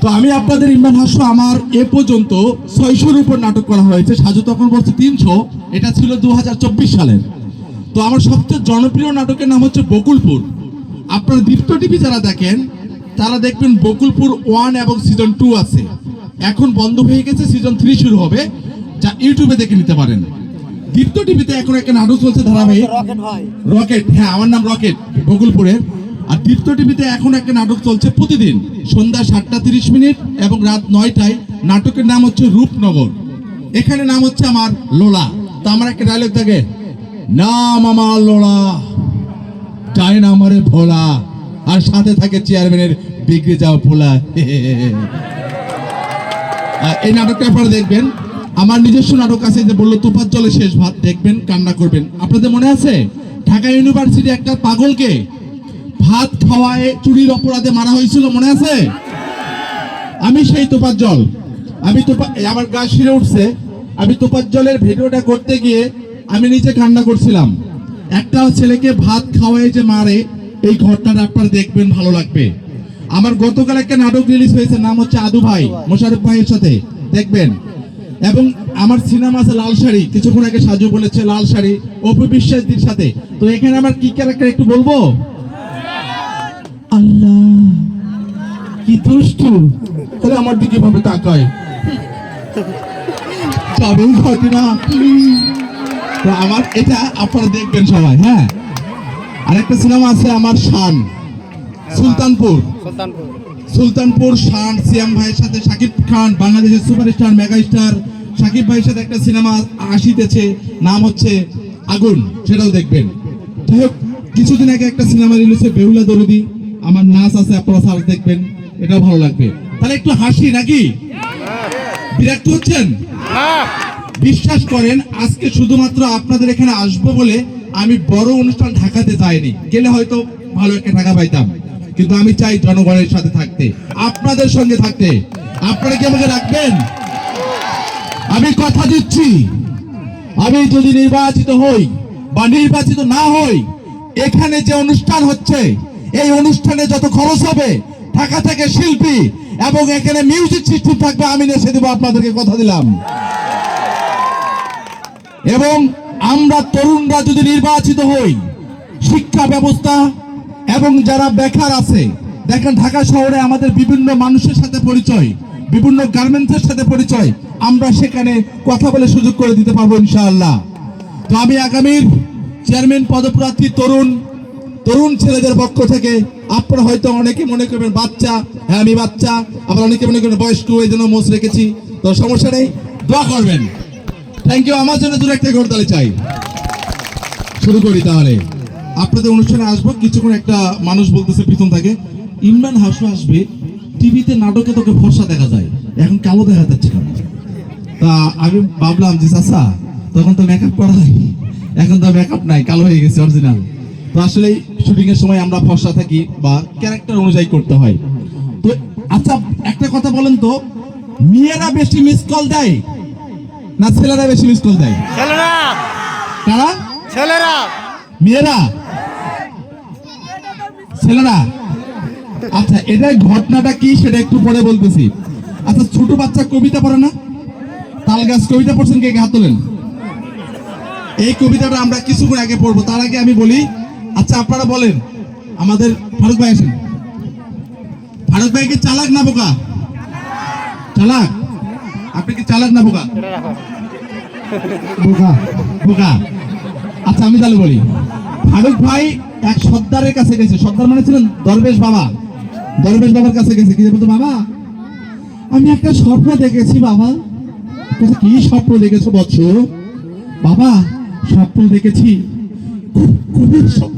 তো আমি আপনাদের ইমরান হাসু, আমার এ পর্যন্ত 600-র উপর নাটক করা হয়েছে। সাজু তখন বলছে 300, এটা ছিল 2024 সালের। তো আমার সবচেয়ে জনপ্রিয় নাটকের নাম হচ্ছে বকুলপুর। আপনারা দীপ্ত টিভি যারা দেখেন তারা দেখবেন বকুলপুর 1 এবং সিজন 2 আছে, এখন বন্ধ হয়ে গেছে, সিজন 3 শুরু হবে, যা ইউটিউবে দেখে নিতে পারেন। দীপ্ত টিভিতে এখন একটা নাটক চলছে ধারাবাহিক রকেট, হ্যাঁ আমার নাম রকেট, বকুলপুরের। আর দীপ্ত টিভিতে এখন একটা নাটক চলছে প্রতিদিন সন্ধ্যা 7:30 এবং রাত 9টায়। নাটকের নাম হচ্ছে রূপনগর। এখানে নাম হচ্ছে আমার লোলা। তো আমার একটা ডায়লগ থাকে, নাম আমার লোলা, চাই না আমারে ভোলা, আর সাথে থাকে চেয়ারম্যানের বিগড়ে যাওয়া ভোলা। এই নাটকটা আপনারা দেখবেন। আমার নিজস্ব নাটক আছে, যে বললো তোফার জলে শেষ ভাত, দেখবেন, কান্না করবেন। আপনাদের মনে আছে ঢাকা ইউনিভার্সিটি একটা পাগলকে ভাত খাওয়ায় চুরির অপরাধে মারা হয়েছিল, মনে আছে? আমি সেই তোফার জল, আমার গা শিরে উঠছে। আমি তোফার জলের ভিডিওটা করতে গিয়ে আমি নিচে কান্না করছিলাম। একটা ছেলেকে ভাত খাওয়ায় যে মারে, এই ঘটনাটা আপনারা দেখবেন, ভালো লাগবে। আমার গতকাল একটা নাটক রিলিজ হয়েছে, নাম হচ্ছে আদু ভাই, মোশাররফ ভাইয়ের সাথে, দেখবেন। এবং আমার সিনেমা আছে লাল শাড়ি, কিছুক্ষণ আগে সাজু বলেছে লাল শাড়ি, অপু বিশ্বাসদের সাথে। তো এখানে আমার কি ক্যারেক্টার একটু বলবো? আল্লাহ কি দুষ্টু, তাহলে আমার দিকে ভাবে তাকায় যাবেন ঘটনা। তো আমার এটা আপনারা দেখবেন সবাই, হ্যাঁ। আরেকটা সিনেমা আছে আমার শান, সুলতানপুর শান, সিয়াম ভাইয়ের সাথে শাকিব খান, বাংলাদেশের সুপারস্টার মেগা স্টার শাকিব ভাইয়ের সাথে একটা সিনেমা আসিতেছে, নাম হচ্ছে আগুন, সেটাও দেখবেন। যাই হোক, কিছুদিন আগে একটা সিনেমা রিলিজ হয়েছে বেহুলা দরদি, আমার নাচ আছে, আপনারা সার্চ দেখবেন, এটাও ভালো লাগবে। তাহলে একটু হাসি নাকি? বিরক্ত হচ্ছেন? বিশ্বাস করেন, আজকে শুধুমাত্র আপনাদের এখানে আসবো বলে আমি বড় অনুষ্ঠান ঢাকাতে যাইনি, গেলে হয়তো ভালো একটা টাকা পাইতাম, কিন্তু আমি চাই জনগণের সাথে থাকতে, আপনাদের সঙ্গে থাকতে। আপনারা কি আমাকে রাখবেন? আমি কথা দিচ্ছি, আমি যদি নির্বাচিত হই বা নির্বাচিত না হই, এখানে যে অনুষ্ঠান হচ্ছে, এই অনুষ্ঠানে যত খরচ হবে, ঢাকা থেকে শিল্পী এবং এখানে মিউজিক সিস্টেম থাকবে, আমি নেসে দেবো, আপনাদেরকে কথা দিলাম। এবং আমরা তরুণরা যদি নির্বাচিত হই, শিক্ষা ব্যবস্থা এবং যারা বেকার আছে, দেখেন ঢাকা শহরে আমাদের বিভিন্ন মানুষের সাথে পরিচয়, বিভিন্ন গার্মেন্টসের সাথে পরিচয়, আমরা সেখানে কথা বলে সুযোগ করে দিতে পারবো ইনশাআল্লাহ। তো আমি আগামীর চেয়ারম্যান পদপ্রার্থী তরুণ ছেলেদের পক্ষ থেকে, আপনারা হয়তো অনেকে মনে করবেন বাচ্চা, হ্যাঁ আমি বাচ্চা, আবার অনেকে মনে করবেন বয়স্ক, এই জন্য মোচ রেখেছি, তো সমস্যা নেই, দোয়া করবেন। Thank you. আমার জন্য দূর একটা ঘোরতালি চাই। শুরু করি তাহলে। আপনাদের অনুষ্ঠানে আসবো, কিছুক্ষণ একটা মানুষ বলতেছে পিছন থেকে, ইমরান হাসু আসবে, টিভিতে নাটকে তোকে ফর্সা দেখা যায়, এখন কালো দেখা যাচ্ছে কেন? তা আমি ভাবলাম যে চাচা, তখন তো মেকআপ করা হয়, এখন তো মেকআপ নাই, কালো হয়ে গেছে অরিজিনাল। তো আসলে শুটিং এর সময় আমরা ফর্সা থাকি বা ক্যারেক্টার অনুযায়ী করতে হয়। তো আচ্ছা, একটা কথা বলেন তো, মেয়েরা বেশি মিস কল দেয় না ছেলেরা বেশি মিস কল দেয়? ছেলেরা। কারা? ছেলেরা। মেয়েরা? ছেলেরা? আচ্ছা, এটার ঘটনাটা কি সেটা একটু পরে বলতেছি। আচ্ছা, ছোট বাচ্চা কবিতা পড়ে না? তাল গাছ কবিতা পড়ছেন, কে হাত তোলেন? এই কবিতাটা আমরা কিছুক্ষণ আগে পড়বো, তার আগে আমি বলি, আচ্ছা আপনারা বলেন, আমাদের ফারুক ভাই আসেন। ফারুক ভাই কি চালাক না বোকা? চালাক। আপনি কি চালাক না বোকা? বোকা। বোকা। আচ্ছা আমি তাহলে বলি, ফারুক ভাই এক সর্দারের কাছে গেছে, সর্দার মানে ছিলেন দরবেশ বাবা, দরবেশ বাবার কাছে গেছে, কি বলতো, বাবা আমি একটা স্বপ্ন দেখেছি। বাবা, কি স্বপ্ন দেখেছো বৎস? বাবা স্বপ্ন দেখেছি, খুব স্বপ্ন।